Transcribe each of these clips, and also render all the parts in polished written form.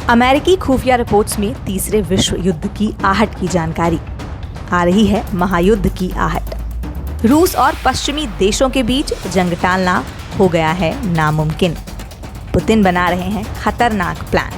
अमेरिकी खुफिया रिपोर्ट्स में तीसरे विश्व युद्ध की आहट की जानकारी आ रही है। महायुद्ध की आहट। रूस और पश्चिमी देशों के बीच जंग टालना हो गया है नामुमकिन। पुतिन बना रहे हैं खतरनाक प्लान।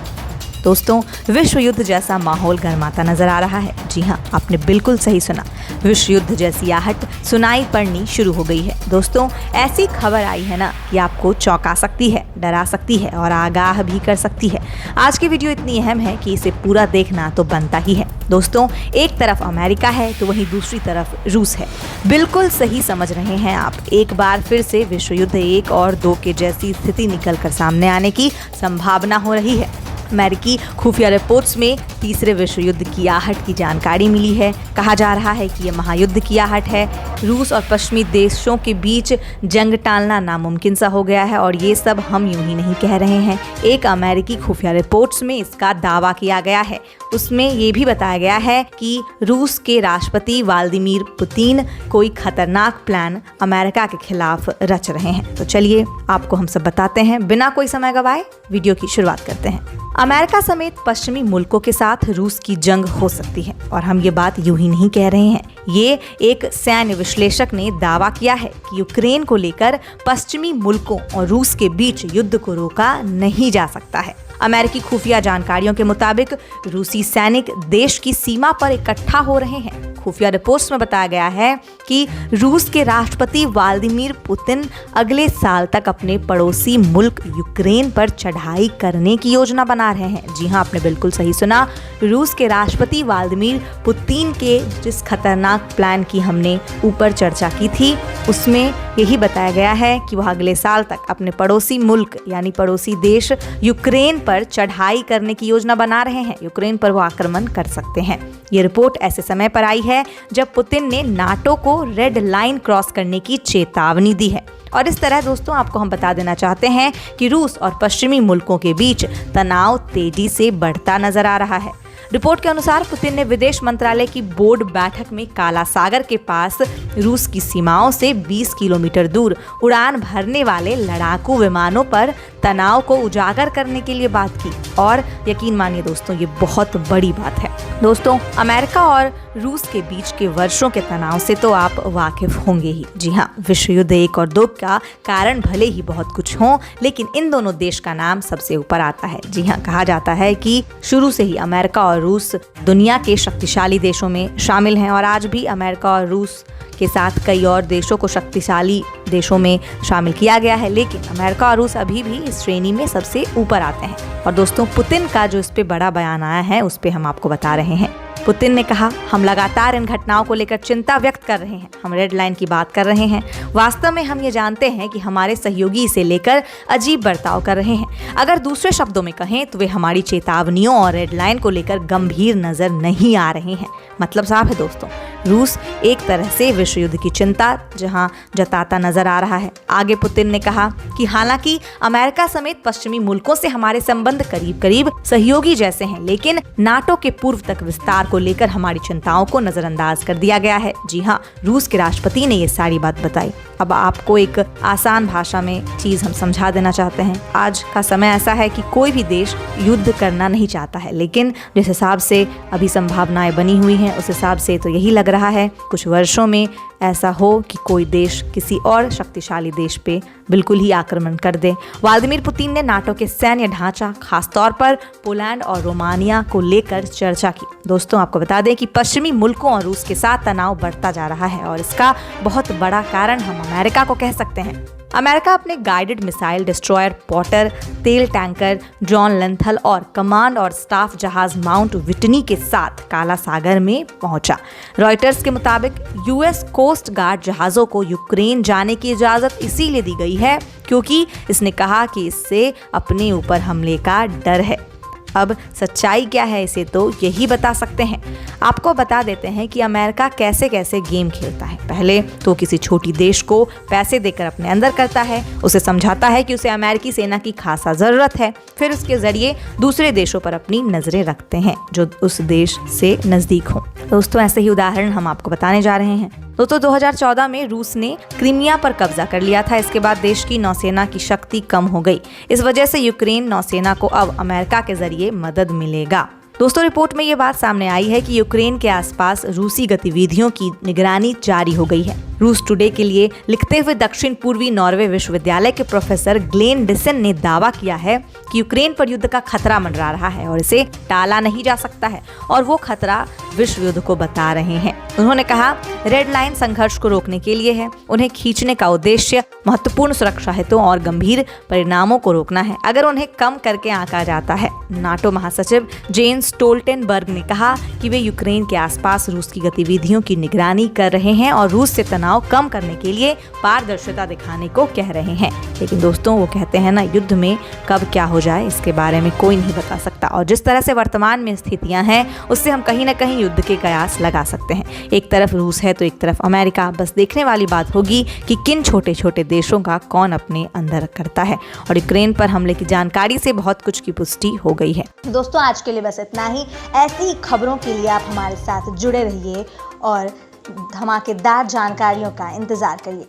दोस्तों, विश्व युद्ध जैसा माहौल गर्माता नजर आ रहा है। जी हाँ, आपने बिल्कुल सही सुना। विश्व युद्ध जैसी आहट सुनाई पड़नी शुरू हो गई है। दोस्तों, ऐसी खबर आई है ना कि आपको चौंका सकती है, डरा सकती है और आगाह भी कर सकती है। आज की वीडियो इतनी अहम है कि इसे पूरा देखना तो बनता ही है। दोस्तों, एक तरफ अमेरिका है तो वहीं दूसरी तरफ रूस है। बिल्कुल सही समझ रहे हैं आप। एक बार फिर से विश्व युद्ध 1 और 2 के जैसी स्थिति निकलकर सामने आने की संभावना हो रही है। अमेरिकी खुफिया रिपोर्ट्स में तीसरे विश्व युद्ध की आहट की जानकारी मिली है। कहा जा रहा है कि यह महायुद्ध की आहट है। रूस और पश्चिमी देशों के बीच जंग टालना नामुमकिन सा हो गया है और ये सब हम यूं ही नहीं कह रहे हैं। एक अमेरिकी खुफिया रिपोर्ट्स में इसका दावा किया गया है। उसमें ये भी बताया गया है कि रूस के राष्ट्रपति व्लादिमीर पुतिन कोई खतरनाक प्लान अमेरिका के खिलाफ रच रहे हैं। तो चलिए आपको हम सब बताते हैं। बिना कोई समय गवाए वीडियो की शुरुआत करते हैं। अमेरिका समेत पश्चिमी मुल्कों के साथ रूस की जंग हो सकती है और हम ये बात यूं ही नहीं कह रहे हैं। ये एक सैन्य विश्लेषक ने दावा किया है कि यूक्रेन को लेकर पश्चिमी मुल्कों और रूस के बीच युद्ध को रोका नहीं जा सकता है। अमेरिकी खुफिया जानकारियों के मुताबिक रूसी सैनिक देश की सीमा पर इकट्ठा हो रहे हैं। खुफिया रिपोर्ट्स में बताया गया है कि रूस के राष्ट्रपति व्लादिमीर पुतिन अगले साल तक अपने पड़ोसी मुल्क यूक्रेन पर चढ़ाई करने की योजना बना रहे हैं। जी हाँ, आपने बिल्कुल सही सुना। रूस के राष्ट्रपति व्लादिमीर पुतिन के जिस खतरनाक प्लान की हमने ऊपर चर्चा की थी, उसमें यही बताया गया है कि वह अगले साल तक अपने पड़ोसी मुल्क यानी पड़ोसी देश यूक्रेन पर चढ़ाई करने की योजना बना रहे हैं। यूक्रेन पर वो आक्रमण कर सकते हैं। ये रिपोर्ट ऐसे समय पर आई है जब पुतिन ने नाटो को रेड लाइन क्रॉस करने की चेतावनी दी है। और इस तरह दोस्तों, आपको हम बता देना चाहते हैं कि रूस और पश्चिमी मुल्कों के बीच तनाव तेजी से बढ़ता नजर आ रहा है। रिपोर्ट के अनुसार पुतिन ने विदेश मंत्रालय की बोर्ड बैठक में काला सागर के पास रूस की सीमाओं से 20 किलोमीटर दूर उड़ान भरने वाले लड़ाकू विमानों पर तनाव को उजागर करने के लिए बात की। और यकीन मानिए दोस्तों, ये बहुत बड़ी बात है। दोस्तों, अमेरिका और रूस के बीच के वर्षों के तनाव से तो आप वाकिफ होंगे ही। जी हाँ, विश्व युद्ध 1 और 2 का कारण भले ही बहुत कुछ हो, लेकिन इन दोनों देश का नाम सबसे ऊपर आता है। जी हाँ, कहा जाता है कि शुरू से ही अमेरिका और रूस दुनिया के शक्तिशाली देशों में शामिल हैं और आज भी अमेरिका और रूस के साथ कई और देशों को शक्तिशाली देशों में शामिल किया गया है, लेकिन अमेरिका और रूस अभी भी इस श्रेणी में सबसे ऊपर आते हैं। और दोस्तों, पुतिन का जो इस पे बड़ा बयान आया है, उस पे हम आपको बता रहे हैं। पुतिन ने कहा, हम लगातार इन घटनाओं को लेकर चिंता व्यक्त कर रहे हैं। हम रेड लाइन की बात कर रहे हैं। वास्तव में हम ये जानते हैं कि हमारे सहयोगी इसे लेकर अजीब बर्ताव कर रहे हैं। अगर दूसरे शब्दों में कहें तो वे हमारी चेतावनियों और रेड लाइन को लेकर गंभीर नजर नहीं आ रहे हैं। मतलब साफ है दोस्तों, रूस एक तरह से विश्व युद्ध की चिंता जताता नजर आ रहा है। आगे पुतिन ने कहा कि हालांकि अमेरिका समेत पश्चिमी मुल्कों से हमारे संबंध करीब करीब सहयोगी जैसे हैं, लेकिन नाटो के पूर्व तक विस्तार को लेकर हमारी चिंताओं को नजरअंदाज कर दिया गया है। जी हाँ, रूस के राष्ट्रपति ने ये सारी बात बताई। अब आपको एक आसान भाषा में चीज हम समझा देना चाहते हैं। आज का समय ऐसा है कि कोई भी देश युद्ध करना नहीं चाहता है, लेकिन जिस हिसाब से अभी संभावनाएं बनी हुई हैं, उस हिसाब से तो यही लग रहा है कुछ वर्षों में ऐसा हो कि कोई देश किसी और शक्तिशाली देश पे बिल्कुल ही आक्रमण कर दे। व्लादिमीर पुतिन ने नाटो के सैन्य ढांचा, खासतौर पर पोलैंड और रोमानिया को लेकर चर्चा की। दोस्तों, आपको बता दें कि पश्चिमी मुल्कों और रूस के साथ तनाव बढ़ता जा रहा है और इसका बहुत बड़ा कारण हम अमेरिका को कह सकते हैं। अमेरिका अपने गाइडेड मिसाइल डिस्ट्रॉयर पॉटर, तेल टैंकर जॉन लेंथल और कमांड और स्टाफ जहाज माउंट विटनी के साथ काला सागर में पहुंचा। रॉयटर्स के मुताबिक यूएस कोस्ट गार्ड जहाजों को यूक्रेन जाने की इजाजत इसीलिए दी गई है क्योंकि इसने कहा कि इससे अपने ऊपर हमले का डर है। अब सच्चाई क्या है इसे तो यही बता सकते हैं। आपको बता देते हैं कि अमेरिका कैसे कैसे गेम खेलता है। पहले तो किसी छोटी देश को पैसे देकर अपने अंदर करता है, उसे समझाता है कि उसे अमेरिकी सेना की खासा जरूरत है। फिर उसके जरिए दूसरे देशों पर अपनी नजरें रखते हैं जो उस देश से नजदीक हो। दोस्तों, ऐसे ही उदाहरण हम आपको बताने जा रहे हैं। दोस्तों 2014 में रूस ने क्रीमिया पर कब्जा कर लिया था। इसके बाद देश की नौसेना की शक्ति कम हो गई। इस वजह से यूक्रेन नौसेना को अब अमेरिका के जरिए मदद मिलेगा। दोस्तों रिपोर्ट में ये बात सामने आई है कि यूक्रेन के आसपास रूसी गतिविधियों की निगरानी जारी हो गई है। रूस टुडे के लिए लिखते हुए दक्षिण पूर्वी नॉर्वे विश्वविद्यालय के प्रोफेसर ग्लेन डिसन ने दावा किया है कि यूक्रेन पर युद्ध का खतरा मंडरा रहा है और इसे टाला नहीं जा सकता है और वो खतरा विश्व युद्ध को बता रहे हैं। उन्होंने कहा, रेड लाइन संघर्ष को रोकने के लिए है। उन्हें खींचने का उद्देश्य महत्वपूर्ण सुरक्षा हितों और गंभीर परिणामों को रोकना है। अगर उन्हें कम करके आंका जाता है। नाटो महासचिव जेन्स स्टोल्टेनबर्ग ने कहा कि वे यूक्रेन के आसपास रूस की गतिविधियों की निगरानी कर रहे हैं और रूस से तनाव कम करने के लिए पारदर्शिता दिखाने को कह रहे हैं। लेकिन दोस्तों वो कहते हैं ना, युद्ध में कब क्या हो जाए इसके बारे में कोई नहीं बता सकता और जिस तरह से वर्तमान में स्थितियां हैं उससे हम कहीं ना कहीं युद्ध के कयास लगा सकते हैं। एक तरफ रूस है तो एक तरफ अमेरिका। बस देखने वाली बात होगी कि किन छोटे छोटे देशों का कौन अपने अंदर करता है। और यूक्रेन पर हमले की जानकारी से बहुत कुछ की पुष्टि हो गई है। दोस्तों आज के लिए बस इतना ही। ऐसी ही खबरों के लिए आप हमारे साथ जुड़े रहिए और धमाकेदार जानकारियों का इंतजार करिए।